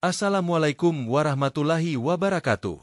Assalamualaikum warahmatullahi wabarakatuh.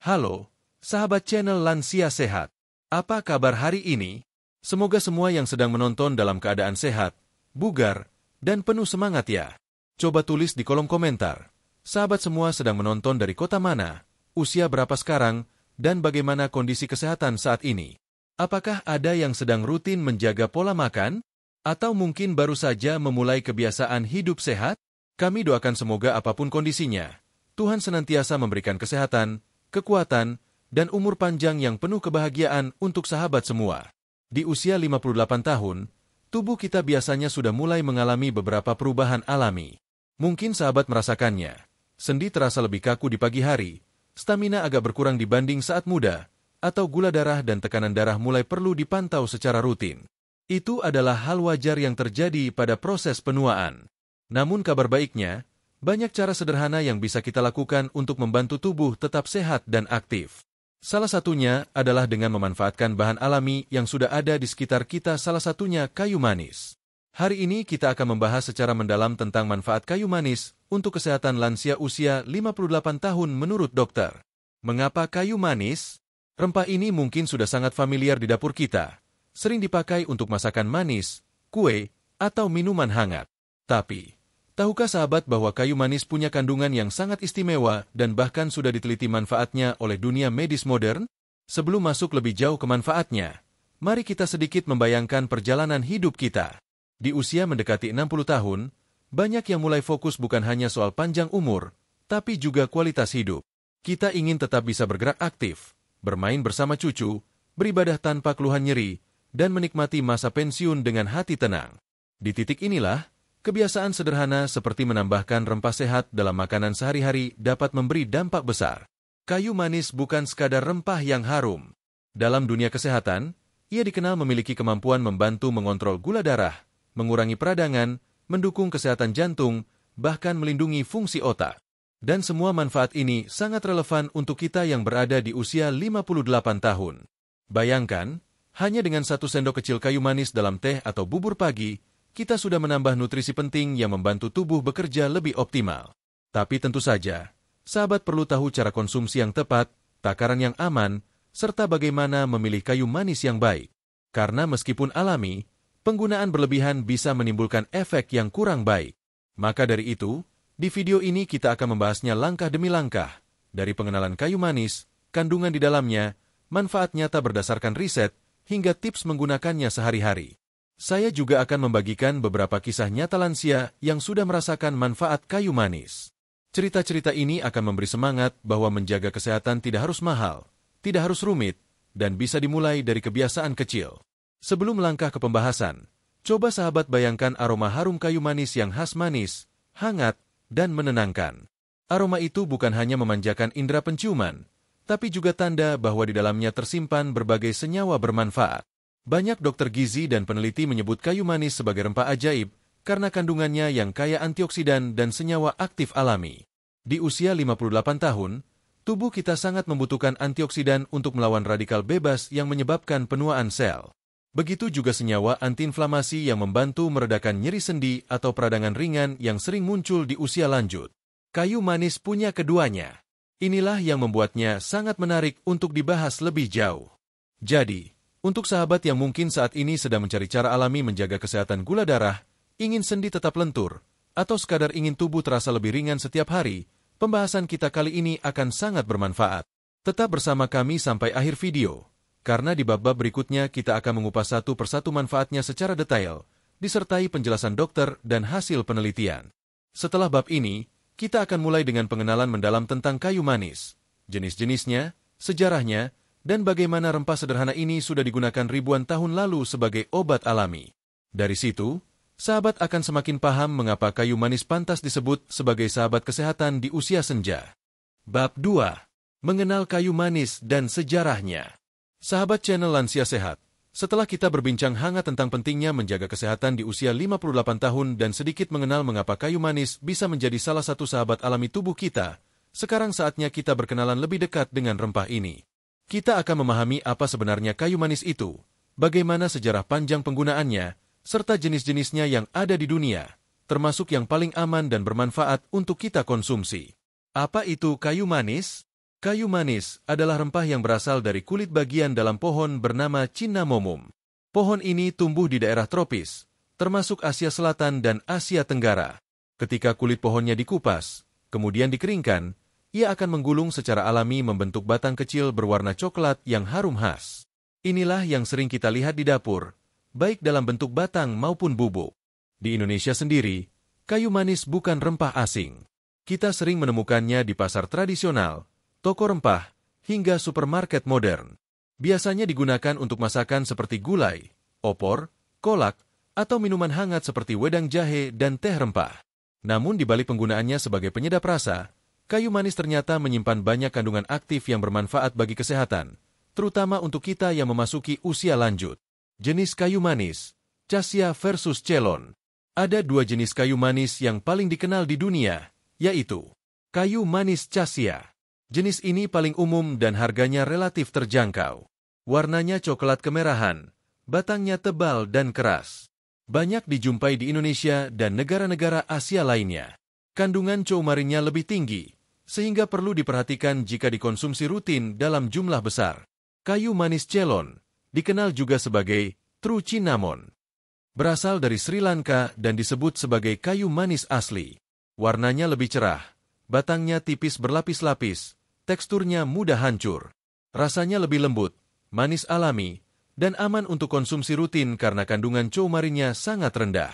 Halo, sahabat channel Lansia Sehat. Apa kabar hari ini? Semoga semua yang sedang menonton dalam keadaan sehat, bugar, dan penuh semangat ya. Coba tulis di kolom komentar. Sahabat semua sedang menonton dari kota mana, usia berapa sekarang, dan bagaimana kondisi kesehatan saat ini. Apakah ada yang sedang rutin menjaga pola makan? Atau mungkin baru saja memulai kebiasaan hidup sehat? Kami doakan semoga apapun kondisinya, Tuhan senantiasa memberikan kesehatan, kekuatan, dan umur panjang yang penuh kebahagiaan untuk sahabat semua. Di usia 58 tahun, tubuh kita biasanya sudah mulai mengalami beberapa perubahan alami. Mungkin sahabat merasakannya. Sendi terasa lebih kaku di pagi hari, stamina agak berkurang dibanding saat muda, atau gula darah dan tekanan darah mulai perlu dipantau secara rutin. Itu adalah hal wajar yang terjadi pada proses penuaan. Namun kabar baiknya, banyak cara sederhana yang bisa kita lakukan untuk membantu tubuh tetap sehat dan aktif. Salah satunya adalah dengan memanfaatkan bahan alami yang sudah ada di sekitar kita, salah satunya kayu manis. Hari ini kita akan membahas secara mendalam tentang manfaat kayu manis untuk kesehatan lansia usia 58 tahun menurut dokter. Mengapa kayu manis? Rempah ini mungkin sudah sangat familiar di dapur kita, sering dipakai untuk masakan manis, kue, atau minuman hangat. Tapi, tahukah sahabat bahwa kayu manis punya kandungan yang sangat istimewa dan bahkan sudah diteliti manfaatnya oleh dunia medis modern? Sebelum masuk lebih jauh ke manfaatnya, mari kita sedikit membayangkan perjalanan hidup kita. Di usia mendekati 60 tahun, banyak yang mulai fokus bukan hanya soal panjang umur, tapi juga kualitas hidup. Kita ingin tetap bisa bergerak aktif, bermain bersama cucu, beribadah tanpa keluhan nyeri, dan menikmati masa pensiun dengan hati tenang. Di titik inilah, kebiasaan sederhana seperti menambahkan rempah sehat dalam makanan sehari-hari dapat memberi dampak besar. Kayu manis bukan sekadar rempah yang harum. Dalam dunia kesehatan, ia dikenal memiliki kemampuan membantu mengontrol gula darah, mengurangi peradangan, mendukung kesehatan jantung, bahkan melindungi fungsi otak. Dan semua manfaat ini sangat relevan untuk kita yang berada di usia 58 tahun. Bayangkan, hanya dengan 1 sendok kecil kayu manis dalam teh atau bubur pagi, kita sudah menambah nutrisi penting yang membantu tubuh bekerja lebih optimal. Tapi tentu saja, sahabat perlu tahu cara konsumsi yang tepat, takaran yang aman, serta bagaimana memilih kayu manis yang baik. Karena meskipun alami, penggunaan berlebihan bisa menimbulkan efek yang kurang baik. Maka dari itu, di video ini kita akan membahasnya langkah demi langkah, dari pengenalan kayu manis, kandungan di dalamnya, manfaat nyata berdasarkan riset, hingga tips menggunakannya sehari-hari. Saya juga akan membagikan beberapa kisah nyata lansia yang sudah merasakan manfaat kayu manis. Cerita-cerita ini akan memberi semangat bahwa menjaga kesehatan tidak harus mahal, tidak harus rumit, dan bisa dimulai dari kebiasaan kecil. Sebelum melangkah ke pembahasan, coba sahabat bayangkan aroma harum kayu manis yang khas manis, hangat, dan menenangkan. Aroma itu bukan hanya memanjakan indera penciuman, tapi juga tanda bahwa di dalamnya tersimpan berbagai senyawa bermanfaat. Banyak dokter gizi dan peneliti menyebut kayu manis sebagai rempah ajaib karena kandungannya yang kaya antioksidan dan senyawa aktif alami. Di usia 58 tahun, tubuh kita sangat membutuhkan antioksidan untuk melawan radikal bebas yang menyebabkan penuaan sel. Begitu juga senyawa antiinflamasi yang membantu meredakan nyeri sendi atau peradangan ringan yang sering muncul di usia lanjut. Kayu manis punya keduanya. Inilah yang membuatnya sangat menarik untuk dibahas lebih jauh. Jadi, untuk sahabat yang mungkin saat ini sedang mencari cara alami menjaga kesehatan gula darah, ingin sendi tetap lentur, atau sekadar ingin tubuh terasa lebih ringan setiap hari, pembahasan kita kali ini akan sangat bermanfaat. Tetap bersama kami sampai akhir video, karena di bab-bab berikutnya kita akan mengupas satu persatu manfaatnya secara detail, disertai penjelasan dokter dan hasil penelitian. Setelah bab ini, kita akan mulai dengan pengenalan mendalam tentang kayu manis, jenis-jenisnya, sejarahnya, dan bagaimana rempah sederhana ini sudah digunakan ribuan tahun lalu sebagai obat alami. Dari situ, sahabat akan semakin paham mengapa kayu manis pantas disebut sebagai sahabat kesehatan di usia senja. Bab 2. Mengenal kayu manis dan sejarahnya. Sahabat channel Lansia Sehat, setelah kita berbincang hangat tentang pentingnya menjaga kesehatan di usia 58 tahun dan sedikit mengenal mengapa kayu manis bisa menjadi salah satu sahabat alami tubuh kita, sekarang saatnya kita berkenalan lebih dekat dengan rempah ini. Kita akan memahami apa sebenarnya kayu manis itu, bagaimana sejarah panjang penggunaannya, serta jenis-jenisnya yang ada di dunia, termasuk yang paling aman dan bermanfaat untuk kita konsumsi. Apa itu kayu manis? Kayu manis adalah rempah yang berasal dari kulit bagian dalam pohon bernama Cinnamomum. Pohon ini tumbuh di daerah tropis, termasuk Asia Selatan dan Asia Tenggara. Ketika kulit pohonnya dikupas, kemudian dikeringkan, ia akan menggulung secara alami membentuk batang kecil berwarna coklat yang harum khas. Inilah yang sering kita lihat di dapur, baik dalam bentuk batang maupun bubuk. Di Indonesia sendiri, kayu manis bukan rempah asing. Kita sering menemukannya di pasar tradisional, toko rempah, hingga supermarket modern. Biasanya digunakan untuk masakan seperti gulai, opor, kolak, atau minuman hangat seperti wedang jahe dan teh rempah. Namun di balik penggunaannya sebagai penyedap rasa, kayu manis ternyata menyimpan banyak kandungan aktif yang bermanfaat bagi kesehatan, terutama untuk kita yang memasuki usia lanjut. Jenis kayu manis, Cassia versus Ceylon. Ada dua jenis kayu manis yang paling dikenal di dunia, yaitu kayu manis Cassia. Jenis ini paling umum dan harganya relatif terjangkau. Warnanya coklat kemerahan, batangnya tebal dan keras. Banyak dijumpai di Indonesia dan negara-negara Asia lainnya. Kandungan coumarinnya lebih tinggi, sehingga perlu diperhatikan jika dikonsumsi rutin dalam jumlah besar. Kayu manis Ceylon dikenal juga sebagai True Cinnamon. Berasal dari Sri Lanka dan disebut sebagai kayu manis asli. Warnanya lebih cerah, batangnya tipis berlapis-lapis, teksturnya mudah hancur. Rasanya lebih lembut, manis alami, dan aman untuk konsumsi rutin karena kandungan coumarinnya sangat rendah.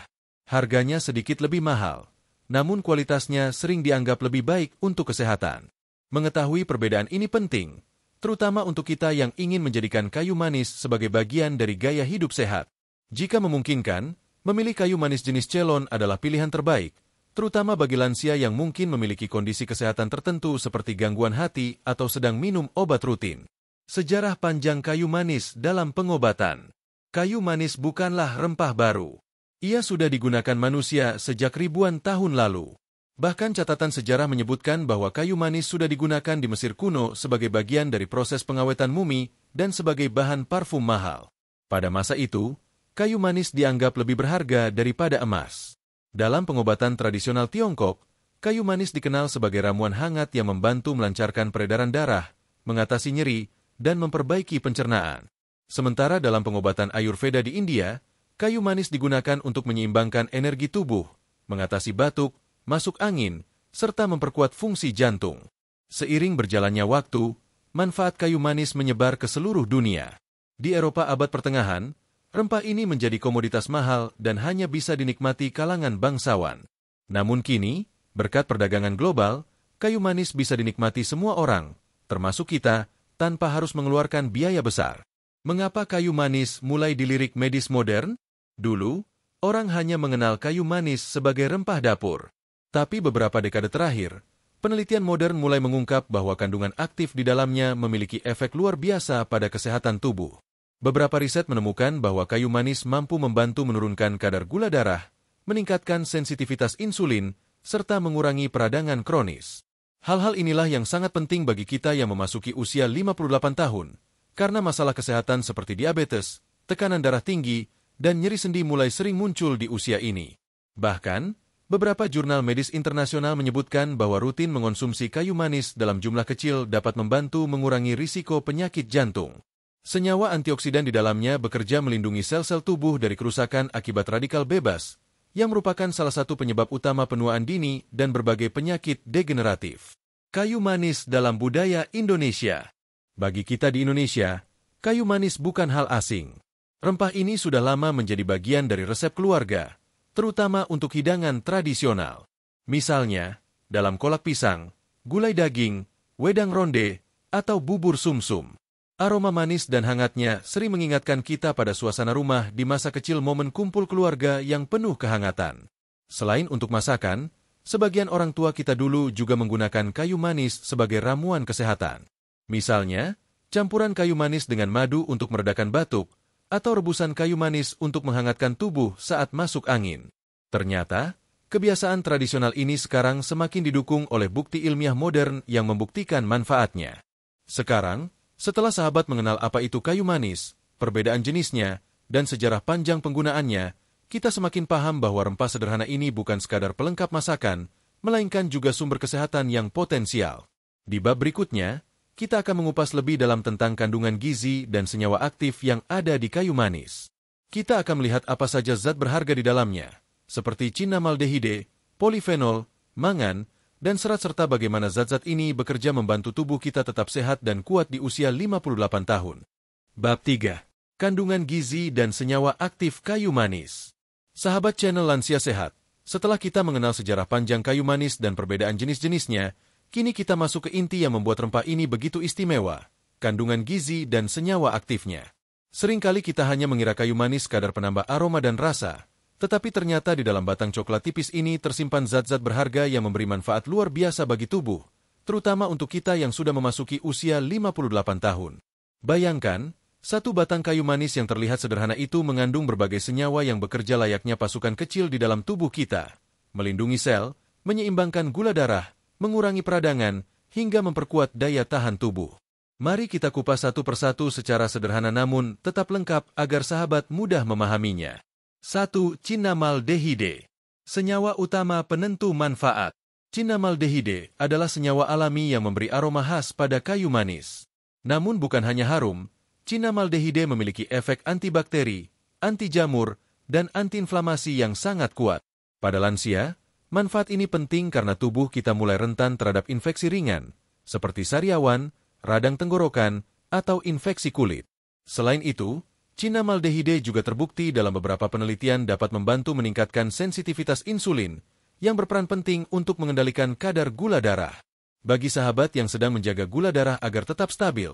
Harganya sedikit lebih mahal, namun kualitasnya sering dianggap lebih baik untuk kesehatan. Mengetahui perbedaan ini penting, terutama untuk kita yang ingin menjadikan kayu manis sebagai bagian dari gaya hidup sehat. Jika memungkinkan, memilih kayu manis jenis Ceylon adalah pilihan terbaik, terutama bagi lansia yang mungkin memiliki kondisi kesehatan tertentu seperti gangguan hati atau sedang minum obat rutin. Sejarah panjang kayu manis dalam pengobatan. Kayu manis bukanlah rempah baru. Ia sudah digunakan manusia sejak ribuan tahun lalu. Bahkan catatan sejarah menyebutkan bahwa kayu manis sudah digunakan di Mesir kuno sebagai bagian dari proses pengawetan mumi dan sebagai bahan parfum mahal. Pada masa itu, kayu manis dianggap lebih berharga daripada emas. Dalam pengobatan tradisional Tiongkok, kayu manis dikenal sebagai ramuan hangat yang membantu melancarkan peredaran darah, mengatasi nyeri, dan memperbaiki pencernaan. Sementara dalam pengobatan Ayurveda di India, kayu manis digunakan untuk menyeimbangkan energi tubuh, mengatasi batuk, masuk angin, serta memperkuat fungsi jantung. Seiring berjalannya waktu, manfaat kayu manis menyebar ke seluruh dunia. Di Eropa abad pertengahan, rempah ini menjadi komoditas mahal dan hanya bisa dinikmati kalangan bangsawan. Namun kini, berkat perdagangan global, kayu manis bisa dinikmati semua orang, termasuk kita, tanpa harus mengeluarkan biaya besar. Mengapa kayu manis mulai dilirik medis modern? Dulu, orang hanya mengenal kayu manis sebagai rempah dapur. Tapi beberapa dekade terakhir, penelitian modern mulai mengungkap bahwa kandungan aktif di dalamnya memiliki efek luar biasa pada kesehatan tubuh. Beberapa riset menemukan bahwa kayu manis mampu membantu menurunkan kadar gula darah, meningkatkan sensitivitas insulin, serta mengurangi peradangan kronis. Hal-hal inilah yang sangat penting bagi kita yang memasuki usia 58 tahun, karena masalah kesehatan seperti diabetes, tekanan darah tinggi, dan nyeri sendi mulai sering muncul di usia ini. Bahkan, beberapa jurnal medis internasional menyebutkan bahwa rutin mengonsumsi kayu manis dalam jumlah kecil dapat membantu mengurangi risiko penyakit jantung. Senyawa antioksidan di dalamnya bekerja melindungi sel-sel tubuh dari kerusakan akibat radikal bebas, yang merupakan salah satu penyebab utama penuaan dini dan berbagai penyakit degeneratif. Kayu manis dalam budaya Indonesia. Bagi kita di Indonesia, kayu manis bukan hal asing. Rempah ini sudah lama menjadi bagian dari resep keluarga, terutama untuk hidangan tradisional. Misalnya, dalam kolak pisang, gulai daging, wedang ronde, atau bubur sumsum. Aroma manis dan hangatnya sering mengingatkan kita pada suasana rumah di masa kecil, momen kumpul keluarga yang penuh kehangatan. Selain untuk masakan, sebagian orang tua kita dulu juga menggunakan kayu manis sebagai ramuan kesehatan. Misalnya, campuran kayu manis dengan madu untuk meredakan batuk, atau rebusan kayu manis untuk menghangatkan tubuh saat masuk angin. Ternyata, kebiasaan tradisional ini sekarang semakin didukung oleh bukti ilmiah modern yang membuktikan manfaatnya. Sekarang, setelah sahabat mengenal apa itu kayu manis, perbedaan jenisnya, dan sejarah panjang penggunaannya, kita semakin paham bahwa rempah sederhana ini bukan sekadar pelengkap masakan, melainkan juga sumber kesehatan yang potensial. Di bab berikutnya, kita akan mengupas lebih dalam tentang kandungan gizi dan senyawa aktif yang ada di kayu manis. Kita akan melihat apa saja zat berharga di dalamnya, seperti cinamaldehide, polifenol, mangan, dan serat serta bagaimana zat-zat ini bekerja membantu tubuh kita tetap sehat dan kuat di usia 58 tahun. Bab 3. Kandungan gizi dan senyawa aktif kayu manis. Sahabat channel Lansia Sehat, setelah kita mengenal sejarah panjang kayu manis dan perbedaan jenis-jenisnya, kini kita masuk ke inti yang membuat rempah ini begitu istimewa, kandungan gizi dan senyawa aktifnya. Seringkali kita hanya mengira kayu manis sekadar penambah aroma dan rasa, tetapi ternyata di dalam batang coklat tipis ini tersimpan zat-zat berharga yang memberi manfaat luar biasa bagi tubuh, terutama untuk kita yang sudah memasuki usia 58 tahun. Bayangkan, satu batang kayu manis yang terlihat sederhana itu mengandung berbagai senyawa yang bekerja layaknya pasukan kecil di dalam tubuh kita, melindungi sel, menyeimbangkan gula darah, mengurangi peradangan, hingga memperkuat daya tahan tubuh. Mari kita kupas satu persatu secara sederhana namun tetap lengkap agar sahabat mudah memahaminya. 1. Cinamaldehide. Senyawa utama penentu manfaat. Cinamaldehide adalah senyawa alami yang memberi aroma khas pada kayu manis. Namun bukan hanya harum, cinamaldehide memiliki efek antibakteri, anti jamur, dan antiinflamasi yang sangat kuat. Pada lansia, manfaat ini penting karena tubuh kita mulai rentan terhadap infeksi ringan, seperti sariawan, radang tenggorokan, atau infeksi kulit. Selain itu, cinamaldehide juga terbukti dalam beberapa penelitian dapat membantu meningkatkan sensitivitas insulin, yang berperan penting untuk mengendalikan kadar gula darah. Bagi sahabat yang sedang menjaga gula darah agar tetap stabil,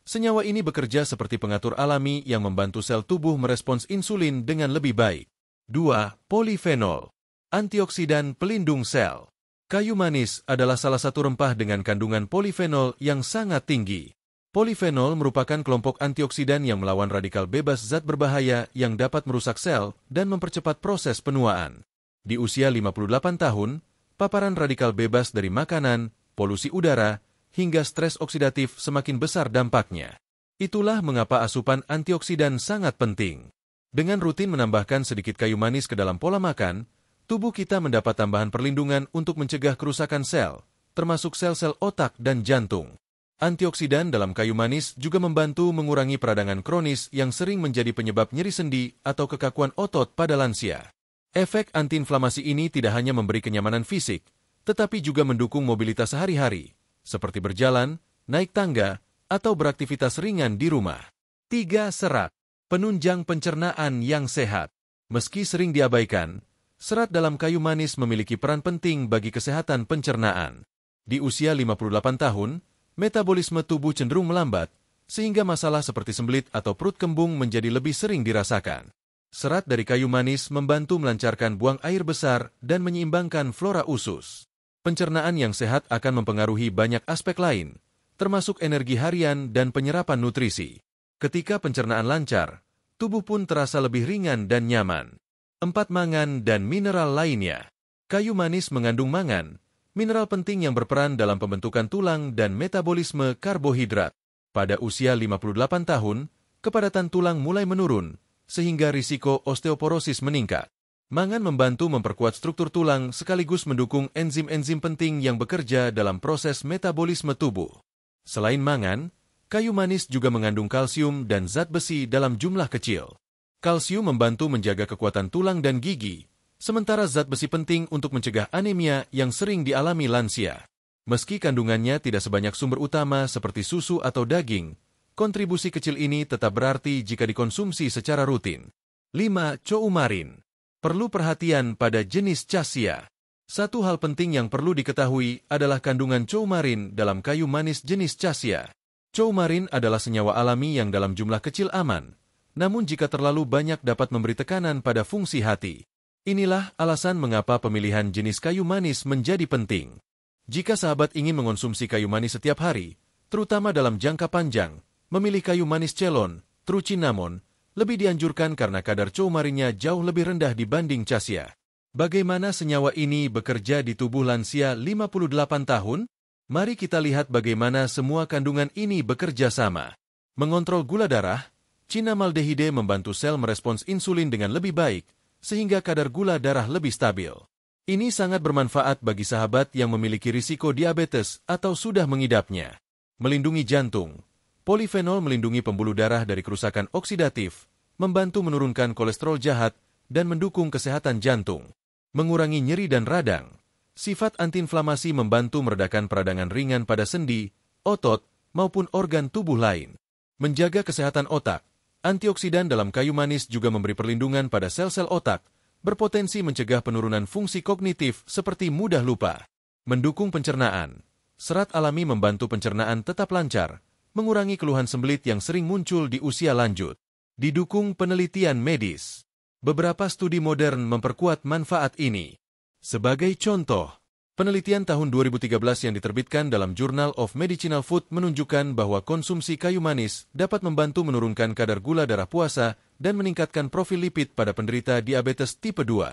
senyawa ini bekerja seperti pengatur alami yang membantu sel tubuh merespons insulin dengan lebih baik. 2. Polifenol. Antioksidan pelindung sel. Kayu manis adalah salah satu rempah dengan kandungan polifenol yang sangat tinggi. Polifenol merupakan kelompok antioksidan yang melawan radikal bebas zat berbahaya yang dapat merusak sel dan mempercepat proses penuaan. Di usia 58 tahun, paparan radikal bebas dari makanan, polusi udara, hingga stres oksidatif semakin besar dampaknya. Itulah mengapa asupan antioksidan sangat penting. Dengan rutin menambahkan sedikit kayu manis ke dalam pola makan, tubuh kita mendapat tambahan perlindungan untuk mencegah kerusakan sel, termasuk sel-sel otak dan jantung. Antioksidan dalam kayu manis juga membantu mengurangi peradangan kronis yang sering menjadi penyebab nyeri sendi atau kekakuan otot pada lansia. Efek antiinflamasi ini tidak hanya memberi kenyamanan fisik, tetapi juga mendukung mobilitas sehari-hari, seperti berjalan, naik tangga, atau beraktivitas ringan di rumah. 3. Serat. Penunjang pencernaan yang sehat. Meski sering diabaikan, serat dalam kayu manis memiliki peran penting bagi kesehatan pencernaan. Di usia 58 tahun, metabolisme tubuh cenderung melambat, sehingga masalah seperti sembelit atau perut kembung menjadi lebih sering dirasakan. Serat dari kayu manis membantu melancarkan buang air besar dan menyeimbangkan flora usus. Pencernaan yang sehat akan mempengaruhi banyak aspek lain, termasuk energi harian dan penyerapan nutrisi. Ketika pencernaan lancar, tubuh pun terasa lebih ringan dan nyaman. 4. Mangan dan mineral lainnya. Kayu manis mengandung mangan, mineral penting yang berperan dalam pembentukan tulang dan metabolisme karbohidrat. Pada usia 58 tahun, kepadatan tulang mulai menurun, sehingga risiko osteoporosis meningkat. Mangan membantu memperkuat struktur tulang sekaligus mendukung enzim-enzim penting yang bekerja dalam proses metabolisme tubuh. Selain mangan, kayu manis juga mengandung kalsium dan zat besi dalam jumlah kecil. Kalsium membantu menjaga kekuatan tulang dan gigi, sementara zat besi penting untuk mencegah anemia yang sering dialami lansia. Meski kandungannya tidak sebanyak sumber utama seperti susu atau daging, kontribusi kecil ini tetap berarti jika dikonsumsi secara rutin. 5. Coumarin. Perlu perhatian pada jenis cassia. Satu hal penting yang perlu diketahui adalah kandungan coumarin dalam kayu manis jenis cassia. Coumarin adalah senyawa alami yang dalam jumlah kecil aman, namun jika terlalu banyak dapat memberi tekanan pada fungsi hati. Inilah alasan mengapa pemilihan jenis kayu manis menjadi penting. Jika sahabat ingin mengonsumsi kayu manis setiap hari, terutama dalam jangka panjang, memilih kayu manis Ceylon, True Cinnamon, lebih dianjurkan karena kadar coumarinnya jauh lebih rendah dibanding cassia. Bagaimana senyawa ini bekerja di tubuh lansia 58 tahun? Mari kita lihat bagaimana semua kandungan ini bekerja sama. Mengontrol gula darah, cinamaldehide membantu sel merespons insulin dengan lebih baik, sehingga kadar gula darah lebih stabil. Ini sangat bermanfaat bagi sahabat yang memiliki risiko diabetes atau sudah mengidapnya. Melindungi jantung. Polifenol melindungi pembuluh darah dari kerusakan oksidatif, membantu menurunkan kolesterol jahat, dan mendukung kesehatan jantung. Mengurangi nyeri dan radang. Sifat antiinflamasi membantu meredakan peradangan ringan pada sendi, otot, maupun organ tubuh lain. Menjaga kesehatan otak. Antioksidan dalam kayu manis juga memberi perlindungan pada sel-sel otak, berpotensi mencegah penurunan fungsi kognitif seperti mudah lupa. Mendukung pencernaan. Serat alami membantu pencernaan tetap lancar, mengurangi keluhan sembelit yang sering muncul di usia lanjut. Didukung penelitian medis. Beberapa studi modern memperkuat manfaat ini. Sebagai contoh, penelitian tahun 2013 yang diterbitkan dalam Journal of Medicinal Food menunjukkan bahwa konsumsi kayu manis dapat membantu menurunkan kadar gula darah puasa dan meningkatkan profil lipid pada penderita diabetes tipe 2.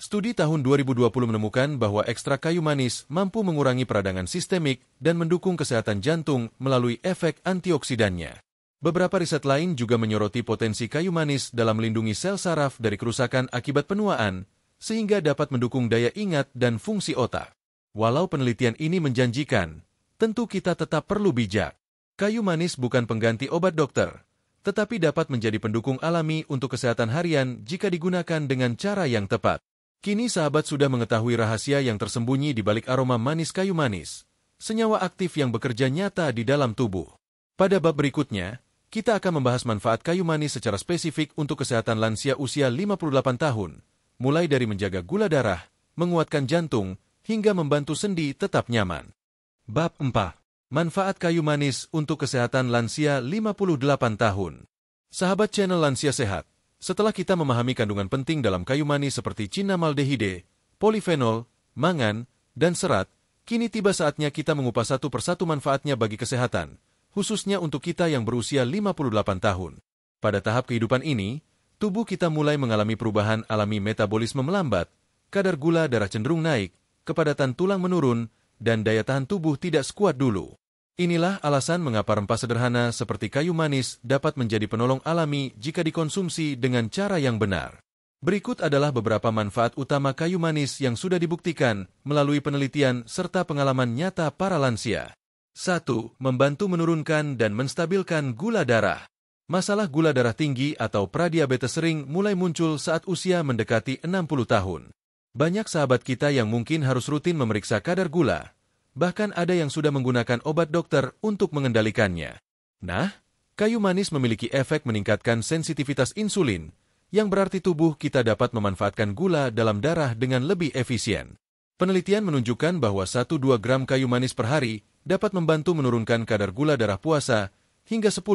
Studi tahun 2020 menemukan bahwa ekstrak kayu manis mampu mengurangi peradangan sistemik dan mendukung kesehatan jantung melalui efek antioksidannya. Beberapa riset lain juga menyoroti potensi kayu manis dalam melindungi sel saraf dari kerusakan akibat penuaan, sehingga dapat mendukung daya ingat dan fungsi otak. Walau penelitian ini menjanjikan, tentu kita tetap perlu bijak. Kayu manis bukan pengganti obat dokter, tetapi dapat menjadi pendukung alami untuk kesehatan harian jika digunakan dengan cara yang tepat. Kini sahabat sudah mengetahui rahasia yang tersembunyi di balik aroma manis kayu manis, senyawa aktif yang bekerja nyata di dalam tubuh. Pada bab berikutnya, kita akan membahas manfaat kayu manis secara spesifik untuk kesehatan lansia usia 58 tahun, mulai dari menjaga gula darah, menguatkan jantung, hingga membantu sendi tetap nyaman. Bab 4. Manfaat kayu manis untuk kesehatan lansia 58 tahun. Sahabat channel Lansia Sehat, setelah kita memahami kandungan penting dalam kayu manis seperti cinamaldehide, polifenol, mangan, dan serat, kini tiba saatnya kita mengupas satu persatu manfaatnya bagi kesehatan, khususnya untuk kita yang berusia 58 tahun. Pada tahap kehidupan ini, tubuh kita mulai mengalami perubahan alami metabolisme melambat, kadar gula darah cenderung naik, kepadatan tulang menurun, dan daya tahan tubuh tidak sekuat dulu. Inilah alasan mengapa rempah sederhana seperti kayu manis dapat menjadi penolong alami jika dikonsumsi dengan cara yang benar. Berikut adalah beberapa manfaat utama kayu manis yang sudah dibuktikan melalui penelitian serta pengalaman nyata para lansia. 1. Membantu menurunkan dan menstabilkan gula darah. Masalah gula darah tinggi atau pradiabetes sering mulai muncul saat usia mendekati 60 tahun. Banyak sahabat kita yang mungkin harus rutin memeriksa kadar gula, bahkan ada yang sudah menggunakan obat dokter untuk mengendalikannya. Nah, kayu manis memiliki efek meningkatkan sensitivitas insulin, yang berarti tubuh kita dapat memanfaatkan gula dalam darah dengan lebih efisien. Penelitian menunjukkan bahwa 1-2 gram kayu manis per hari dapat membantu menurunkan kadar gula darah puasa hingga 10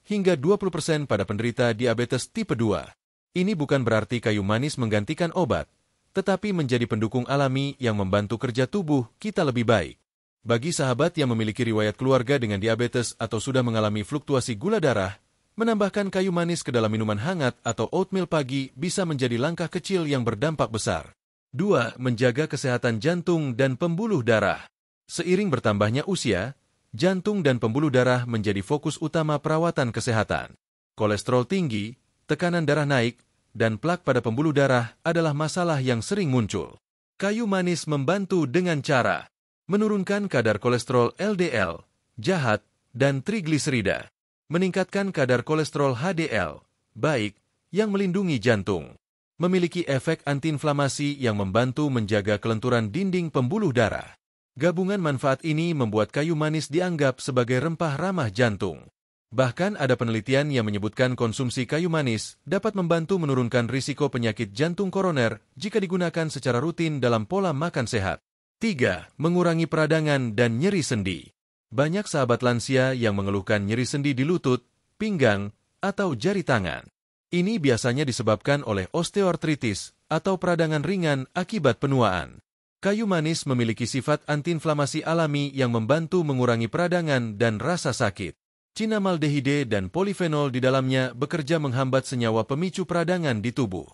hingga 20% pada penderita diabetes tipe 2. Ini bukan berarti kayu manis menggantikan obat, tetapi menjadi pendukung alami yang membantu kerja tubuh kita lebih baik. Bagi sahabat yang memiliki riwayat keluarga dengan diabetes atau sudah mengalami fluktuasi gula darah, menambahkan kayu manis ke dalam minuman hangat atau oatmeal pagi bisa menjadi langkah kecil yang berdampak besar. 2. Menjaga kesehatan jantung dan pembuluh darah. Seiring bertambahnya usia, jantung dan pembuluh darah menjadi fokus utama perawatan kesehatan. Kolesterol tinggi, tekanan darah naik, dan plak pada pembuluh darah adalah masalah yang sering muncul. Kayu manis membantu dengan cara menurunkan kadar kolesterol LDL, jahat, dan trigliserida, meningkatkan kadar kolesterol HDL, baik, yang melindungi jantung, memiliki efek antiinflamasi yang membantu menjaga kelenturan dinding pembuluh darah. Gabungan manfaat ini membuat kayu manis dianggap sebagai rempah ramah jantung. Bahkan ada penelitian yang menyebutkan konsumsi kayu manis dapat membantu menurunkan risiko penyakit jantung koroner jika digunakan secara rutin dalam pola makan sehat. 3. Mengurangi peradangan dan nyeri sendi. Banyak sahabat lansia yang mengeluhkan nyeri sendi di lutut, pinggang, atau jari tangan. Ini biasanya disebabkan oleh osteoartritis atau peradangan ringan akibat penuaan. Kayu manis memiliki sifat antiinflamasi alami yang membantu mengurangi peradangan dan rasa sakit. Cinamaldehide dan polifenol di dalamnya bekerja menghambat senyawa pemicu peradangan di tubuh.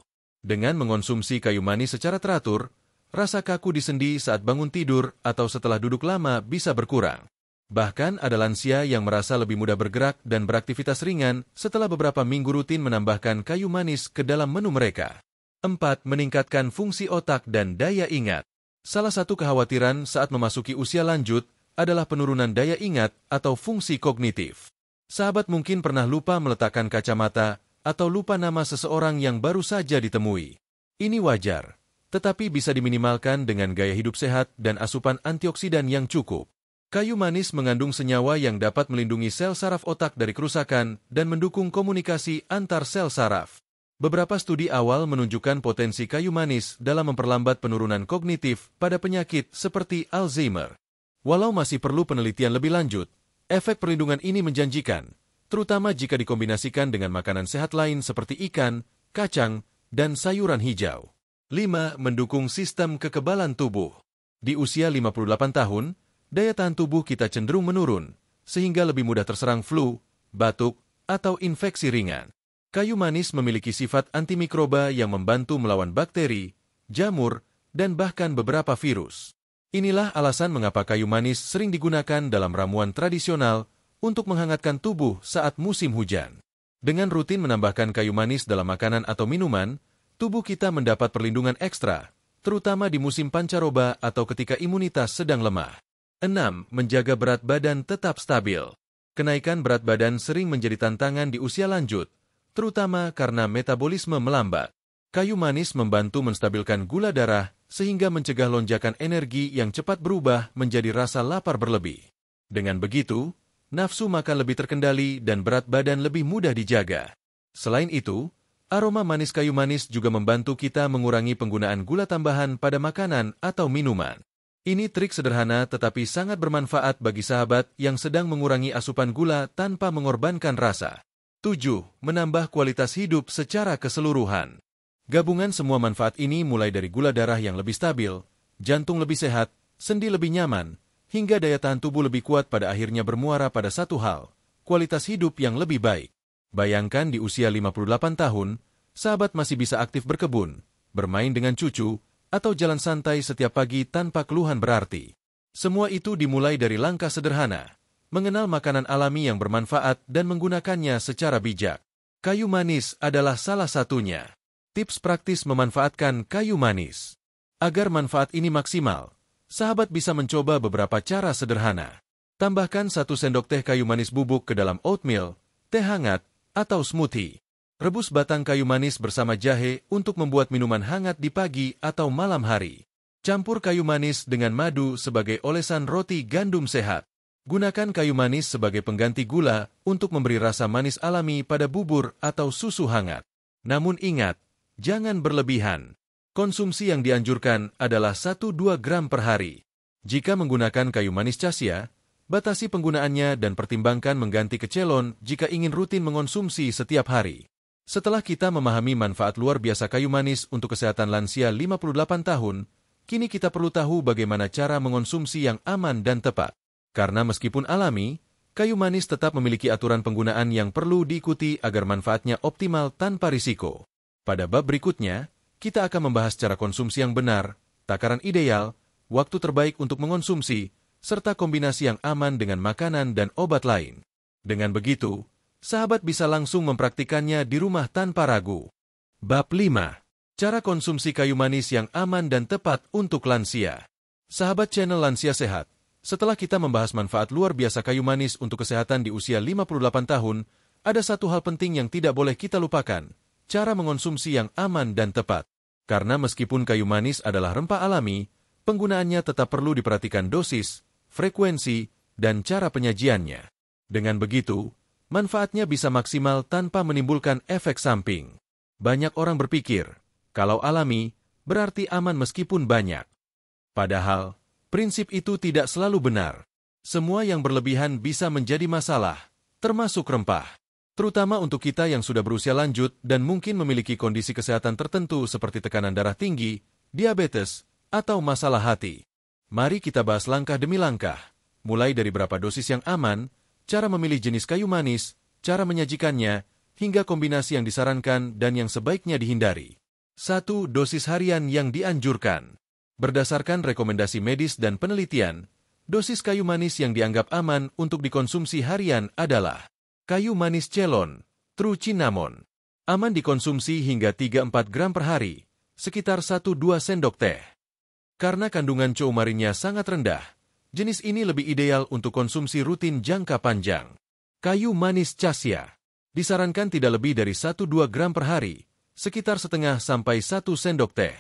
Dengan mengonsumsi kayu manis secara teratur, rasa kaku di sendi saat bangun tidur atau setelah duduk lama bisa berkurang. Bahkan ada lansia yang merasa lebih mudah bergerak dan beraktivitas ringan setelah beberapa minggu rutin menambahkan kayu manis ke dalam menu mereka. 4. Meningkatkan fungsi otak dan daya ingat. Salah satu kekhawatiran saat memasuki usia lanjut adalah penurunan daya ingat atau fungsi kognitif. Sahabat mungkin pernah lupa meletakkan kacamata atau lupa nama seseorang yang baru saja ditemui. Ini wajar, tetapi bisa diminimalkan dengan gaya hidup sehat dan asupan antioksidan yang cukup. Kayu manis mengandung senyawa yang dapat melindungi sel saraf otak dari kerusakan dan mendukung komunikasi antar sel saraf. Beberapa studi awal menunjukkan potensi kayu manis dalam memperlambat penurunan kognitif pada penyakit seperti Alzheimer. Walau masih perlu penelitian lebih lanjut, efek perlindungan ini menjanjikan, terutama jika dikombinasikan dengan makanan sehat lain seperti ikan, kacang, dan sayuran hijau. 5. Mendukung sistem kekebalan tubuh. Di usia 58 tahun, daya tahan tubuh kita cenderung menurun, sehingga lebih mudah terserang flu, batuk, atau infeksi ringan. Kayu manis memiliki sifat antimikroba yang membantu melawan bakteri, jamur, dan bahkan beberapa virus. Inilah alasan mengapa kayu manis sering digunakan dalam ramuan tradisional untuk menghangatkan tubuh saat musim hujan. Dengan rutin menambahkan kayu manis dalam makanan atau minuman, tubuh kita mendapat perlindungan ekstra, terutama di musim pancaroba atau ketika imunitas sedang lemah. 6. Menjaga berat badan tetap stabil. Kenaikan berat badan sering menjadi tantangan di usia lanjut, terutama karena metabolisme melambat. Kayu manis membantu menstabilkan gula darah sehingga mencegah lonjakan energi yang cepat berubah menjadi rasa lapar berlebih. Dengan begitu, nafsu makan lebih terkendali dan berat badan lebih mudah dijaga. Selain itu, aroma manis kayu manis juga membantu kita mengurangi penggunaan gula tambahan pada makanan atau minuman. Ini trik sederhana tetapi sangat bermanfaat bagi sahabat yang sedang mengurangi asupan gula tanpa mengorbankan rasa. 7. Menambah kualitas hidup secara keseluruhan. Gabungan semua manfaat ini mulai dari gula darah yang lebih stabil, jantung lebih sehat, sendi lebih nyaman, hingga daya tahan tubuh lebih kuat pada akhirnya bermuara pada satu hal, kualitas hidup yang lebih baik. Bayangkan di usia 58 tahun, sahabat masih bisa aktif berkebun, bermain dengan cucu, atau jalan santai setiap pagi tanpa keluhan berarti. Semua itu dimulai dari langkah sederhana, mengenal makanan alami yang bermanfaat dan menggunakannya secara bijak. Kayu manis adalah salah satunya. Tips praktis memanfaatkan kayu manis. Agar manfaat ini maksimal, sahabat bisa mencoba beberapa cara sederhana. Tambahkan 1 sendok teh kayu manis bubuk ke dalam oatmeal, teh hangat, atau smoothie. Rebus batang kayu manis bersama jahe untuk membuat minuman hangat di pagi atau malam hari. Campur kayu manis dengan madu sebagai olesan roti gandum sehat. Gunakan kayu manis sebagai pengganti gula untuk memberi rasa manis alami pada bubur atau susu hangat. Namun ingat, jangan berlebihan. Konsumsi yang dianjurkan adalah 1-2 gram per hari. Jika menggunakan kayu manis cassia, batasi penggunaannya dan pertimbangkan mengganti ke celon jika ingin rutin mengonsumsi setiap hari. Setelah kita memahami manfaat luar biasa kayu manis untuk kesehatan lansia 58 tahun, kini kita perlu tahu bagaimana cara mengonsumsi yang aman dan tepat. Karena meskipun alami, kayu manis tetap memiliki aturan penggunaan yang perlu diikuti agar manfaatnya optimal tanpa risiko. Pada bab berikutnya, kita akan membahas cara konsumsi yang benar, takaran ideal, waktu terbaik untuk mengonsumsi, serta kombinasi yang aman dengan makanan dan obat lain. Dengan begitu, sahabat bisa langsung mempraktikannya di rumah tanpa ragu. Bab 5. Cara konsumsi kayu manis yang aman dan tepat untuk lansia. Sahabat channel Lansia Sehat, setelah kita membahas manfaat luar biasa kayu manis untuk kesehatan di usia 58 tahun, ada satu hal penting yang tidak boleh kita lupakan, cara mengonsumsi yang aman dan tepat. Karena meskipun kayu manis adalah rempah alami, penggunaannya tetap perlu diperhatikan dosis, frekuensi, dan cara penyajiannya. Dengan begitu, manfaatnya bisa maksimal tanpa menimbulkan efek samping. Banyak orang berpikir, kalau alami, berarti aman meskipun banyak. Padahal, prinsip itu tidak selalu benar. Semua yang berlebihan bisa menjadi masalah, termasuk rempah. Terutama untuk kita yang sudah berusia lanjut dan mungkin memiliki kondisi kesehatan tertentu seperti tekanan darah tinggi, diabetes, atau masalah hati. Mari kita bahas langkah demi langkah, mulai dari berapa dosis yang aman, cara memilih jenis kayu manis, cara menyajikannya, hingga kombinasi yang disarankan dan yang sebaiknya dihindari. 1. Dosis harian yang dianjurkan. Berdasarkan rekomendasi medis dan penelitian, dosis kayu manis yang dianggap aman untuk dikonsumsi harian adalah kayu manis celon, true cinnamon. Aman dikonsumsi hingga 3-4 gram per hari, sekitar 1-2 sendok teh. Karena kandungan coumarinnya sangat rendah, jenis ini lebih ideal untuk konsumsi rutin jangka panjang. Kayu manis cassia disarankan tidak lebih dari 1-2 gram per hari, sekitar setengah sampai 1 sendok teh.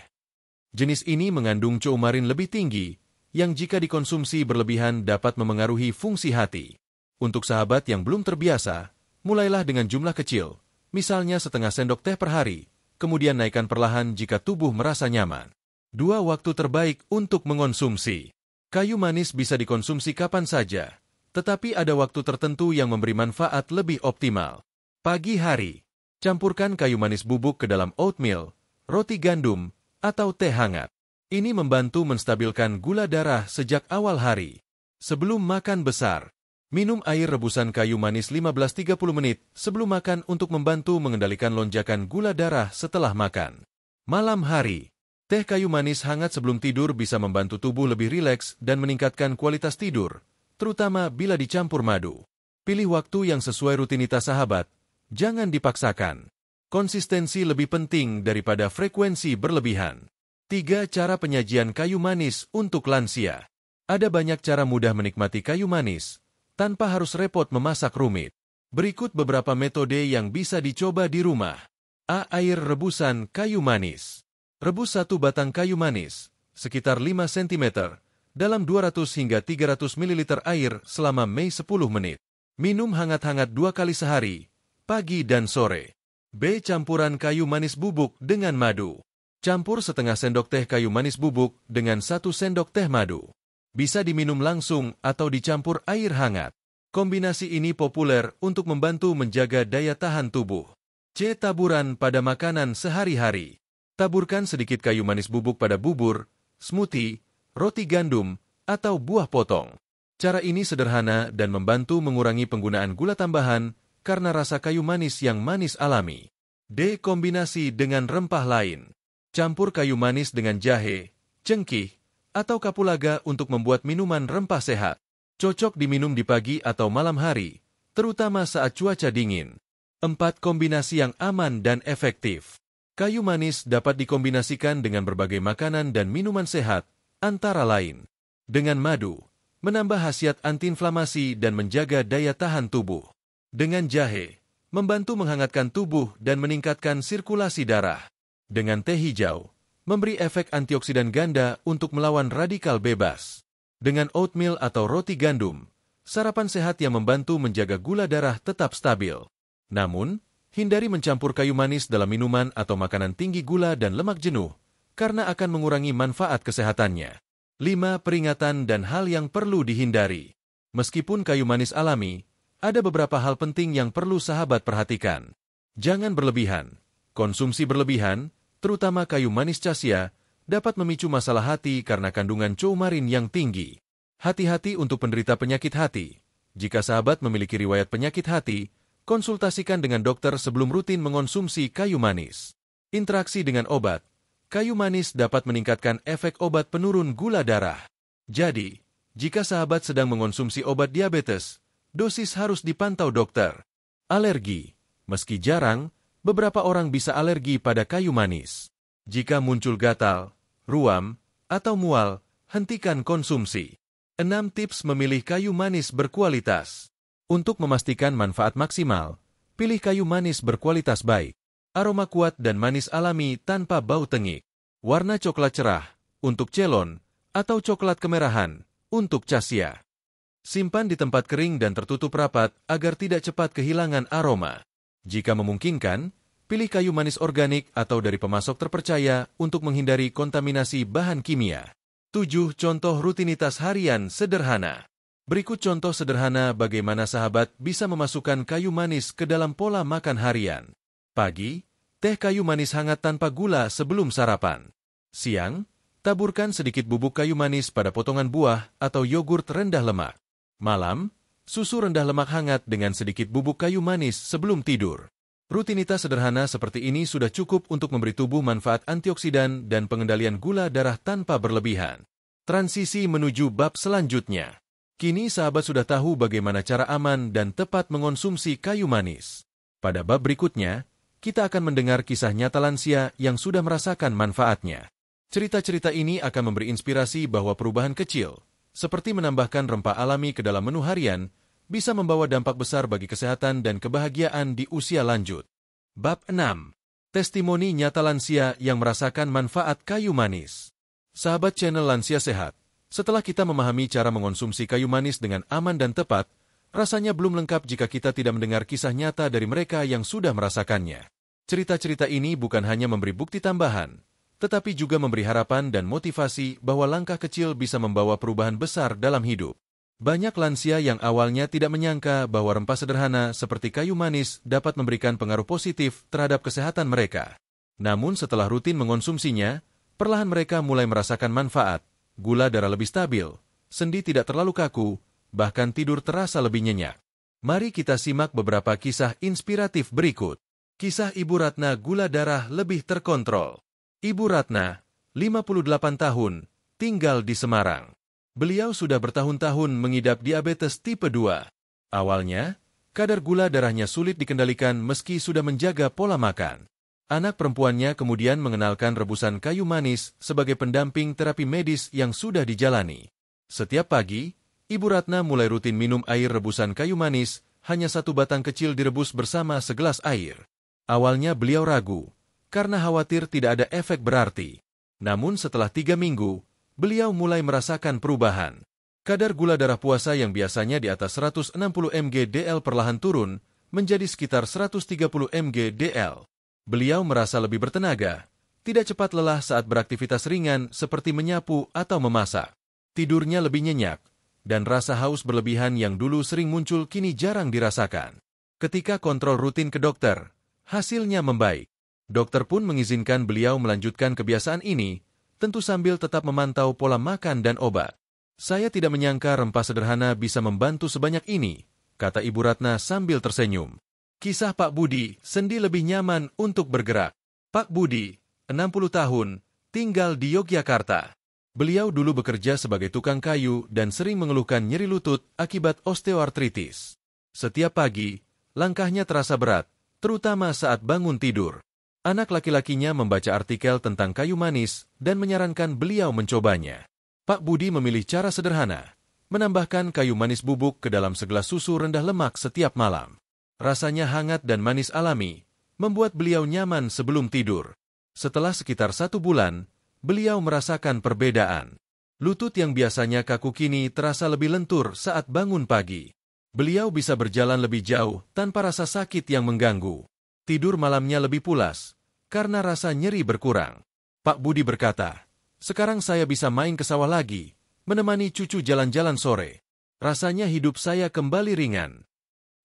Jenis ini mengandung coumarin lebih tinggi, yang jika dikonsumsi berlebihan dapat memengaruhi fungsi hati. Untuk sahabat yang belum terbiasa, mulailah dengan jumlah kecil, misalnya setengah sendok teh per hari, kemudian naikkan perlahan jika tubuh merasa nyaman. 2 waktu terbaik untuk mengonsumsi. Kayu manis bisa dikonsumsi kapan saja, tetapi ada waktu tertentu yang memberi manfaat lebih optimal. Pagi hari, campurkan kayu manis bubuk ke dalam oatmeal, roti gandum, atau teh hangat. Ini membantu menstabilkan gula darah sejak awal hari. Sebelum makan besar, minum air rebusan kayu manis 15-30 menit sebelum makan untuk membantu mengendalikan lonjakan gula darah setelah makan. Malam hari, teh kayu manis hangat sebelum tidur bisa membantu tubuh lebih rileks dan meningkatkan kualitas tidur, terutama bila dicampur madu. Pilih waktu yang sesuai rutinitas sahabat. Jangan dipaksakan. Konsistensi lebih penting daripada frekuensi berlebihan. 3 cara penyajian kayu manis untuk lansia. Ada banyak cara mudah menikmati kayu manis, tanpa harus repot memasak rumit. Berikut beberapa metode yang bisa dicoba di rumah. A. Air rebusan kayu manis. Rebus 1 batang kayu manis, sekitar 5 cm, dalam 200 hingga 300 ml air selama 10 menit. Minum hangat-hangat 2 kali sehari, pagi dan sore. B. Campuran kayu manis bubuk dengan madu. Campur setengah sendok teh kayu manis bubuk dengan 1 sendok teh madu. Bisa diminum langsung atau dicampur air hangat. Kombinasi ini populer untuk membantu menjaga daya tahan tubuh. C. Taburan pada makanan sehari-hari. Taburkan sedikit kayu manis bubuk pada bubur, smoothie, roti gandum, atau buah potong. Cara ini sederhana dan membantu mengurangi penggunaan gula tambahan karena rasa kayu manis yang manis alami. D. Kombinasi dengan rempah lain. Campur kayu manis dengan jahe, cengkih, atau kapulaga untuk membuat minuman rempah sehat. Cocok diminum di pagi atau malam hari, terutama saat cuaca dingin. 4. Kombinasi yang aman dan efektif. Kayu manis dapat dikombinasikan dengan berbagai makanan dan minuman sehat, antara lain dengan madu, menambah khasiat antiinflamasi dan menjaga daya tahan tubuh. Dengan jahe, membantu menghangatkan tubuh dan meningkatkan sirkulasi darah. Dengan teh hijau, memberi efek antioksidan ganda untuk melawan radikal bebas. Dengan oatmeal atau roti gandum, sarapan sehat yang membantu menjaga gula darah tetap stabil. Namun, hindari mencampur kayu manis dalam minuman atau makanan tinggi gula dan lemak jenuh, karena akan mengurangi manfaat kesehatannya. 5. Peringatan dan hal yang perlu dihindari. Meskipun kayu manis alami, ada beberapa hal penting yang perlu sahabat perhatikan. Jangan berlebihan. Konsumsi berlebihan, terutama kayu manis cassia, dapat memicu masalah hati karena kandungan coumarin yang tinggi. Hati-hati untuk penderita penyakit hati. Jika sahabat memiliki riwayat penyakit hati, konsultasikan dengan dokter sebelum rutin mengonsumsi kayu manis. Interaksi dengan obat. Kayu manis dapat meningkatkan efek obat penurun gula darah. Jadi, jika sahabat sedang mengonsumsi obat diabetes, dosis harus dipantau dokter. Alergi. Meski jarang, beberapa orang bisa alergi pada kayu manis. Jika muncul gatal, ruam, atau mual, hentikan konsumsi. 6 tips memilih kayu manis berkualitas. Untuk memastikan manfaat maksimal, pilih kayu manis berkualitas baik. Aroma kuat dan manis alami tanpa bau tengik. Warna coklat cerah, untuk celon, atau coklat kemerahan, untuk cassia. Simpan di tempat kering dan tertutup rapat agar tidak cepat kehilangan aroma. Jika memungkinkan, pilih kayu manis organik atau dari pemasok terpercaya untuk menghindari kontaminasi bahan kimia. 7. Contoh rutinitas harian sederhana. Berikut contoh sederhana bagaimana sahabat bisa memasukkan kayu manis ke dalam pola makan harian. Pagi, teh kayu manis hangat tanpa gula sebelum sarapan. Siang, taburkan sedikit bubuk kayu manis pada potongan buah atau yogurt rendah lemak. Malam, susu rendah lemak hangat dengan sedikit bubuk kayu manis sebelum tidur. Rutinitas sederhana seperti ini sudah cukup untuk memberi tubuh manfaat antioksidan dan pengendalian gula darah tanpa berlebihan. Transisi menuju bab selanjutnya. Kini sahabat sudah tahu bagaimana cara aman dan tepat mengonsumsi kayu manis. Pada bab berikutnya, kita akan mendengar kisah nyata lansia yang sudah merasakan manfaatnya. Cerita-cerita ini akan memberi inspirasi bahwa perubahan kecil, seperti menambahkan rempah alami ke dalam menu harian, bisa membawa dampak besar bagi kesehatan dan kebahagiaan di usia lanjut. Bab 6. Testimoni nyata lansia yang merasakan manfaat kayu manis. Sahabat channel Lansia Sehat, setelah kita memahami cara mengonsumsi kayu manis dengan aman dan tepat, rasanya belum lengkap jika kita tidak mendengar kisah nyata dari mereka yang sudah merasakannya. Cerita-cerita ini bukan hanya memberi bukti tambahan, tetapi juga memberi harapan dan motivasi bahwa langkah kecil bisa membawa perubahan besar dalam hidup. Banyak lansia yang awalnya tidak menyangka bahwa rempah sederhana seperti kayu manis dapat memberikan pengaruh positif terhadap kesehatan mereka. Namun setelah rutin mengonsumsinya, perlahan mereka mulai merasakan manfaat, gula darah lebih stabil, sendi tidak terlalu kaku, bahkan tidur terasa lebih nyenyak. Mari kita simak beberapa kisah inspiratif berikut. Kisah Ibu Ratna gula darah lebih terkontrol. Ibu Ratna, 58 tahun, tinggal di Semarang. Beliau sudah bertahun-tahun mengidap diabetes tipe 2. Awalnya, kadar gula darahnya sulit dikendalikan meski sudah menjaga pola makan. Anak perempuannya kemudian mengenalkan rebusan kayu manis sebagai pendamping terapi medis yang sudah dijalani. Setiap pagi, Ibu Ratna mulai rutin minum air rebusan kayu manis, hanya satu batang kecil direbus bersama segelas air. Awalnya beliau ragu, karena khawatir tidak ada efek berarti. Namun setelah 3 minggu, beliau mulai merasakan perubahan. Kadar gula darah puasa yang biasanya di atas 160 mg/dl perlahan turun, menjadi sekitar 130 mg/dl. Beliau merasa lebih bertenaga, tidak cepat lelah saat beraktivitas ringan seperti menyapu atau memasak. Tidurnya lebih nyenyak, dan rasa haus berlebihan yang dulu sering muncul kini jarang dirasakan. Ketika kontrol rutin ke dokter, hasilnya membaik. Dokter pun mengizinkan beliau melanjutkan kebiasaan ini, tentu sambil tetap memantau pola makan dan obat. Saya tidak menyangka rempah sederhana bisa membantu sebanyak ini, kata Ibu Ratna sambil tersenyum. Kisah Pak Budi, sendi lebih nyaman untuk bergerak. Pak Budi, 60 tahun, tinggal di Yogyakarta. Beliau dulu bekerja sebagai tukang kayu dan sering mengeluhkan nyeri lutut akibat osteoartritis. Setiap pagi, langkahnya terasa berat, terutama saat bangun tidur. Anak laki-lakinya membaca artikel tentang kayu manis dan menyarankan beliau mencobanya. Pak Budi memilih cara sederhana, menambahkan kayu manis bubuk ke dalam segelas susu rendah lemak setiap malam. Rasanya hangat dan manis alami, membuat beliau nyaman sebelum tidur. Setelah sekitar 1 bulan, beliau merasakan perbedaan. Lutut yang biasanya kaku kini terasa lebih lentur saat bangun pagi. Beliau bisa berjalan lebih jauh tanpa rasa sakit yang mengganggu. Tidur malamnya lebih pulas, karena rasa nyeri berkurang. Pak Budi berkata, "Sekarang saya bisa main ke sawah lagi, menemani cucu jalan-jalan sore. Rasanya hidup saya kembali ringan."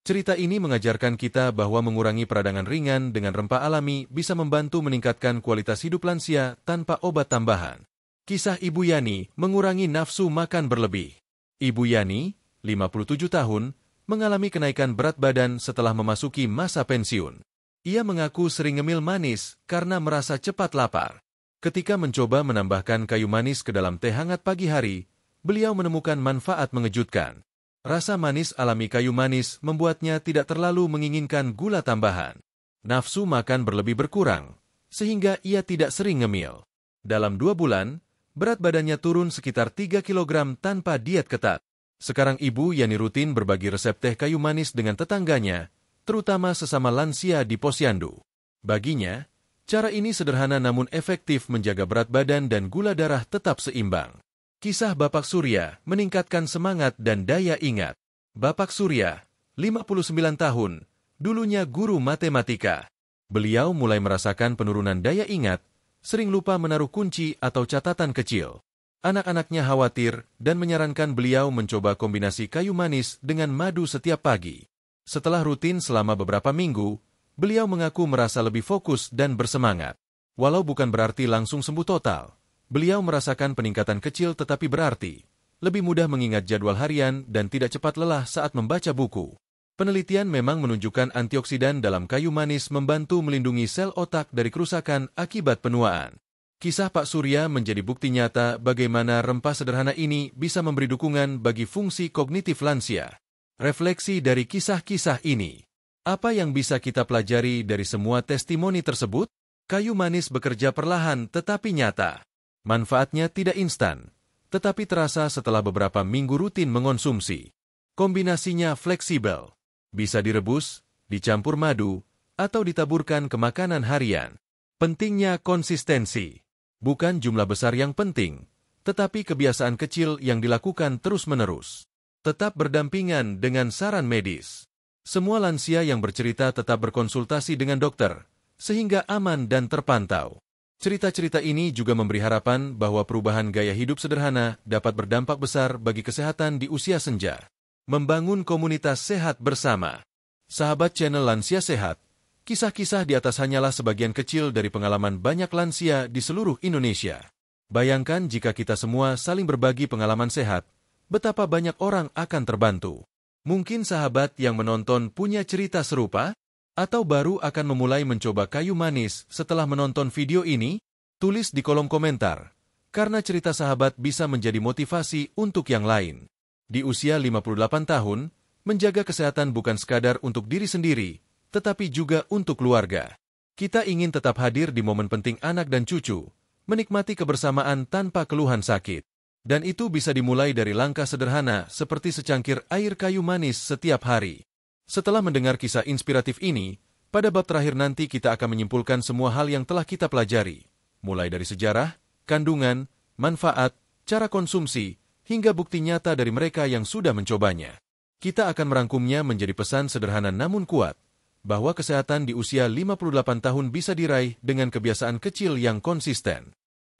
Cerita ini mengajarkan kita bahwa mengurangi peradangan ringan dengan rempah alami bisa membantu meningkatkan kualitas hidup lansia tanpa obat tambahan. Kisah Ibu Yani mengurangi nafsu makan berlebih. Ibu Yani, 57 tahun, mengalami kenaikan berat badan setelah memasuki masa pensiun. Ia mengaku sering ngemil manis karena merasa cepat lapar. Ketika mencoba menambahkan kayu manis ke dalam teh hangat pagi hari, beliau menemukan manfaat mengejutkan. Rasa manis alami kayu manis membuatnya tidak terlalu menginginkan gula tambahan. Nafsu makan berlebih berkurang, sehingga ia tidak sering ngemil. Dalam 2 bulan, berat badannya turun sekitar 3 kg tanpa diet ketat. Sekarang Ibu Yani rutin berbagi resep teh kayu manis dengan tetangganya, terutama sesama lansia di posyandu. Baginya, cara ini sederhana namun efektif menjaga berat badan dan gula darah tetap seimbang. Kisah Bapak Surya meningkatkan semangat dan daya ingat. Bapak Surya, 59 tahun, dulunya guru matematika. Beliau mulai merasakan penurunan daya ingat, sering lupa menaruh kunci atau catatan kecil. Anak-anaknya khawatir dan menyarankan beliau mencoba kombinasi kayu manis dengan madu setiap pagi. Setelah rutin selama beberapa minggu, beliau mengaku merasa lebih fokus dan bersemangat. Walau bukan berarti langsung sembuh total, beliau merasakan peningkatan kecil tetapi berarti, lebih mudah mengingat jadwal harian dan tidak cepat lelah saat membaca buku. Penelitian memang menunjukkan antioksidan dalam kayu manis membantu melindungi sel otak dari kerusakan akibat penuaan. Kisah Pak Surya menjadi bukti nyata bagaimana rempah sederhana ini bisa memberi dukungan bagi fungsi kognitif lansia. Refleksi dari kisah-kisah ini. Apa yang bisa kita pelajari dari semua testimoni tersebut? Kayu manis bekerja perlahan tetapi nyata. Manfaatnya tidak instan, tetapi terasa setelah beberapa minggu rutin mengonsumsi. Kombinasinya fleksibel. Bisa direbus, dicampur madu, atau ditaburkan ke makanan harian. Pentingnya konsistensi. Bukan jumlah besar yang penting, tetapi kebiasaan kecil yang dilakukan terus-menerus. Tetap berdampingan dengan saran medis. Semua lansia yang bercerita tetap berkonsultasi dengan dokter, sehingga aman dan terpantau. Cerita-cerita ini juga memberi harapan bahwa perubahan gaya hidup sederhana dapat berdampak besar bagi kesehatan di usia senja. Membangun komunitas sehat bersama. Sahabat channel Lansia Sehat, kisah-kisah di atas hanyalah sebagian kecil dari pengalaman banyak lansia di seluruh Indonesia. Bayangkan jika kita semua saling berbagi pengalaman sehat, betapa banyak orang akan terbantu. Mungkin sahabat yang menonton punya cerita serupa, atau baru akan memulai mencoba kayu manis setelah menonton video ini? Tulis di kolom komentar, karena cerita sahabat bisa menjadi motivasi untuk yang lain. Di usia 58 tahun, menjaga kesehatan bukan sekadar untuk diri sendiri, tetapi juga untuk keluarga. Kita ingin tetap hadir di momen penting anak dan cucu, menikmati kebersamaan tanpa keluhan sakit. Dan itu bisa dimulai dari langkah sederhana seperti secangkir air kayu manis setiap hari. Setelah mendengar kisah inspiratif ini, pada bab terakhir nanti kita akan menyimpulkan semua hal yang telah kita pelajari, mulai dari sejarah, kandungan, manfaat, cara konsumsi, hingga bukti nyata dari mereka yang sudah mencobanya. Kita akan merangkumnya menjadi pesan sederhana namun kuat, bahwa kesehatan di usia 58 tahun bisa diraih dengan kebiasaan kecil yang konsisten.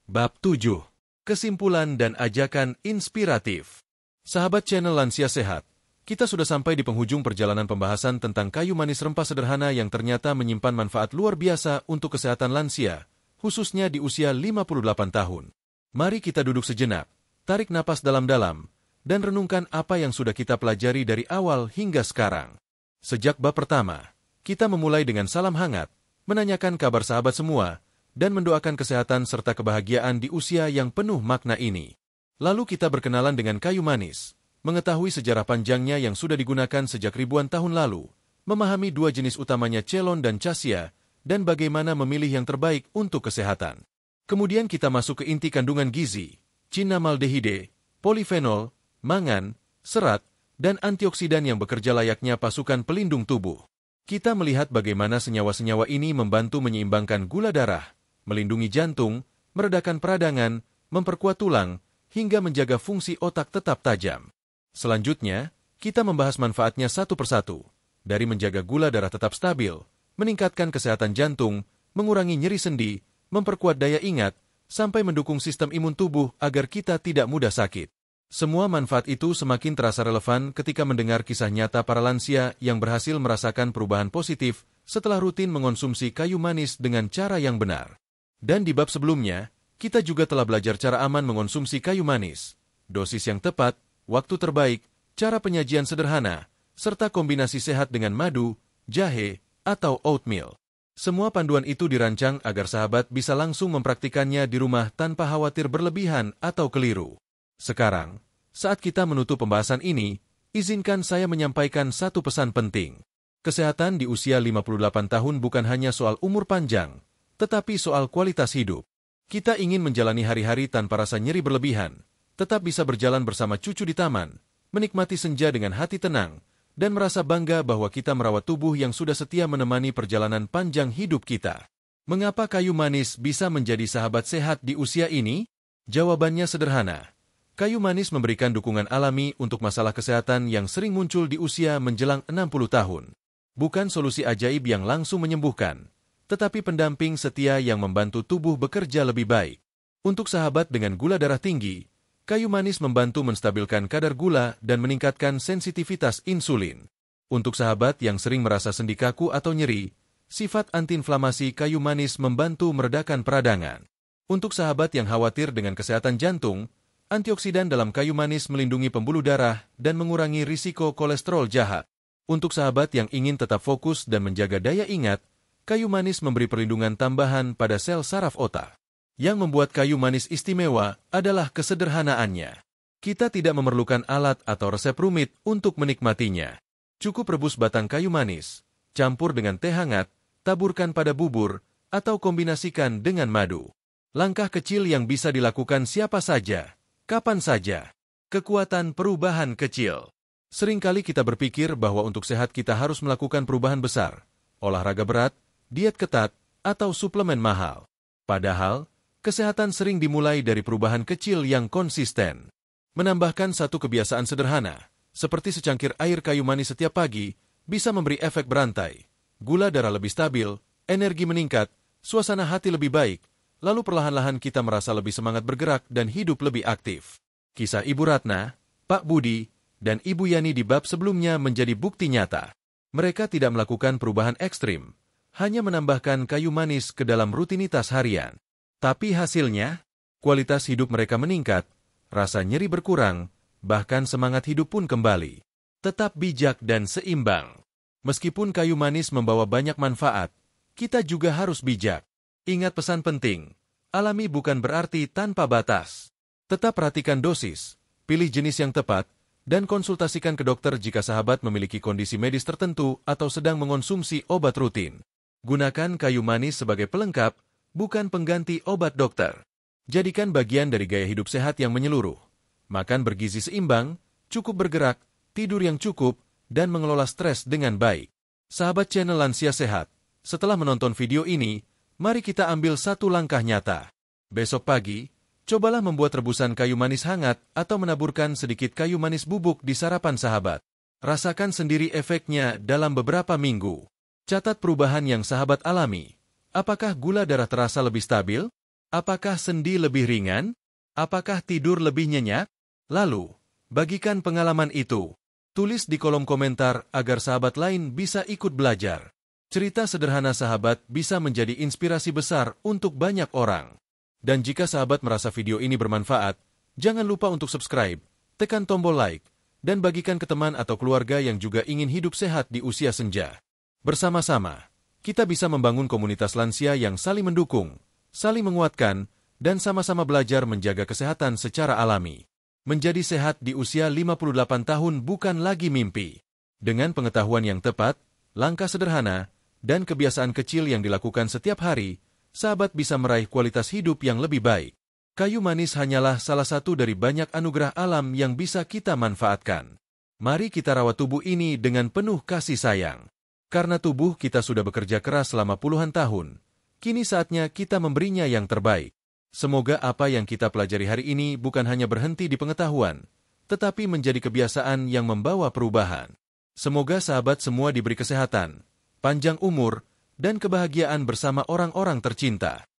Bab 7. Kesimpulan dan ajakan inspiratif. Sahabat channel Lansia Sehat, kita sudah sampai di penghujung perjalanan pembahasan tentang kayu manis rempah sederhana yang ternyata menyimpan manfaat luar biasa untuk kesehatan lansia, khususnya di usia 58 tahun. Mari kita duduk sejenak, tarik napas dalam-dalam, dan renungkan apa yang sudah kita pelajari dari awal hingga sekarang. Sejak bab pertama, kita memulai dengan salam hangat, menanyakan kabar sahabat semua, dan mendoakan kesehatan serta kebahagiaan di usia yang penuh makna ini. Lalu kita berkenalan dengan kayu manis, mengetahui sejarah panjangnya yang sudah digunakan sejak ribuan tahun lalu, memahami dua jenis utamanya Chelon dan Cassia, dan bagaimana memilih yang terbaik untuk kesehatan. Kemudian kita masuk ke inti kandungan gizi, cinnamaldehyde, polifenol, mangan, serat, dan antioksidan yang bekerja layaknya pasukan pelindung tubuh. Kita melihat bagaimana senyawa-senyawa ini membantu menyeimbangkan gula darah, melindungi jantung, meredakan peradangan, memperkuat tulang, hingga menjaga fungsi otak tetap tajam. Selanjutnya, kita membahas manfaatnya satu persatu, dari menjaga gula darah tetap stabil, meningkatkan kesehatan jantung, mengurangi nyeri sendi, memperkuat daya ingat, sampai mendukung sistem imun tubuh agar kita tidak mudah sakit. Semua manfaat itu semakin terasa relevan ketika mendengar kisah nyata para lansia yang berhasil merasakan perubahan positif setelah rutin mengonsumsi kayu manis dengan cara yang benar. Dan di bab sebelumnya, kita juga telah belajar cara aman mengonsumsi kayu manis, dosis yang tepat, waktu terbaik, cara penyajian sederhana, serta kombinasi sehat dengan madu, jahe, atau oatmeal. Semua panduan itu dirancang agar sahabat bisa langsung mempraktikannya di rumah tanpa khawatir berlebihan atau keliru. Sekarang, saat kita menutup pembahasan ini, izinkan saya menyampaikan satu pesan penting. Kesehatan di usia 58 tahun bukan hanya soal umur panjang, tetapi soal kualitas hidup. Kita ingin menjalani hari-hari tanpa rasa nyeri berlebihan, tetap bisa berjalan bersama cucu di taman, menikmati senja dengan hati tenang, dan merasa bangga bahwa kita merawat tubuh yang sudah setia menemani perjalanan panjang hidup kita. Mengapa kayu manis bisa menjadi sahabat sehat di usia ini? Jawabannya sederhana. Kayu manis memberikan dukungan alami untuk masalah kesehatan yang sering muncul di usia menjelang 60 tahun. Bukan solusi ajaib yang langsung menyembuhkan, tetapi pendamping setia yang membantu tubuh bekerja lebih baik. Untuk sahabat dengan gula darah tinggi, kayu manis membantu menstabilkan kadar gula dan meningkatkan sensitivitas insulin. Untuk sahabat yang sering merasa sendi kaku atau nyeri, sifat antiinflamasi kayu manis membantu meredakan peradangan. Untuk sahabat yang khawatir dengan kesehatan jantung, antioksidan dalam kayu manis melindungi pembuluh darah dan mengurangi risiko kolesterol jahat. Untuk sahabat yang ingin tetap fokus dan menjaga daya ingat, kayu manis memberi perlindungan tambahan pada sel saraf otak. Yang membuat kayu manis istimewa adalah kesederhanaannya. Kita tidak memerlukan alat atau resep rumit untuk menikmatinya. Cukup rebus batang kayu manis, Campur dengan teh hangat, taburkan pada bubur, atau kombinasikan dengan madu. Langkah kecil yang bisa dilakukan siapa saja, kapan saja. Kekuatan perubahan kecil. Seringkali kita berpikir bahwa untuk sehat kita harus melakukan perubahan besar, olahraga berat, diet ketat, atau suplemen mahal. Padahal, kesehatan sering dimulai dari perubahan kecil yang konsisten. Menambahkan satu kebiasaan sederhana, seperti secangkir air kayu manis setiap pagi, bisa memberi efek berantai. Gula darah lebih stabil, energi meningkat, suasana hati lebih baik, lalu perlahan-lahan kita merasa lebih semangat bergerak dan hidup lebih aktif. Kisah Ibu Ratna, Pak Budi, dan Ibu Yani di bab sebelumnya menjadi bukti nyata. Mereka tidak melakukan perubahan ekstrim, hanya menambahkan kayu manis ke dalam rutinitas harian. Tapi hasilnya, kualitas hidup mereka meningkat, rasa nyeri berkurang, bahkan semangat hidup pun kembali. Tetap bijak dan seimbang. Meskipun kayu manis membawa banyak manfaat, kita juga harus bijak. Ingat pesan penting, alami bukan berarti tanpa batas. Tetap perhatikan dosis, pilih jenis yang tepat, dan konsultasikan ke dokter jika sahabat memiliki kondisi medis tertentu atau sedang mengonsumsi obat rutin. Gunakan kayu manis sebagai pelengkap, bukan pengganti obat dokter. Jadikan bagian dari gaya hidup sehat yang menyeluruh. Makan bergizi seimbang, cukup bergerak, tidur yang cukup, dan mengelola stres dengan baik. Sahabat channel Lansia Sehat, setelah menonton video ini, mari kita ambil satu langkah nyata. Besok pagi, cobalah membuat rebusan kayu manis hangat atau menaburkan sedikit kayu manis bubuk di sarapan sahabat. Rasakan sendiri efeknya dalam beberapa minggu. Catat perubahan yang sahabat alami. Apakah gula darah terasa lebih stabil? Apakah sendi lebih ringan? Apakah tidur lebih nyenyak? Lalu, bagikan pengalaman itu. Tulis di kolom komentar agar sahabat lain bisa ikut belajar. Cerita sederhana sahabat bisa menjadi inspirasi besar untuk banyak orang. Dan jika sahabat merasa video ini bermanfaat, jangan lupa untuk subscribe, tekan tombol like, dan bagikan ke teman atau keluarga yang juga ingin hidup sehat di usia senja. Bersama-sama, kita bisa membangun komunitas lansia yang saling mendukung, saling menguatkan, dan sama-sama belajar menjaga kesehatan secara alami. Menjadi sehat di usia 58 tahun bukan lagi mimpi. Dengan pengetahuan yang tepat, langkah sederhana, dan kebiasaan kecil yang dilakukan setiap hari, sahabat bisa meraih kualitas hidup yang lebih baik. Kayu manis hanyalah salah satu dari banyak anugerah alam yang bisa kita manfaatkan. Mari kita rawat tubuh ini dengan penuh kasih sayang. Karena tubuh kita sudah bekerja keras selama puluhan tahun, kini saatnya kita memberinya yang terbaik. Semoga apa yang kita pelajari hari ini bukan hanya berhenti di pengetahuan, tetapi menjadi kebiasaan yang membawa perubahan. Semoga sahabat semua diberi kesehatan, panjang umur, dan kebahagiaan bersama orang-orang tercinta.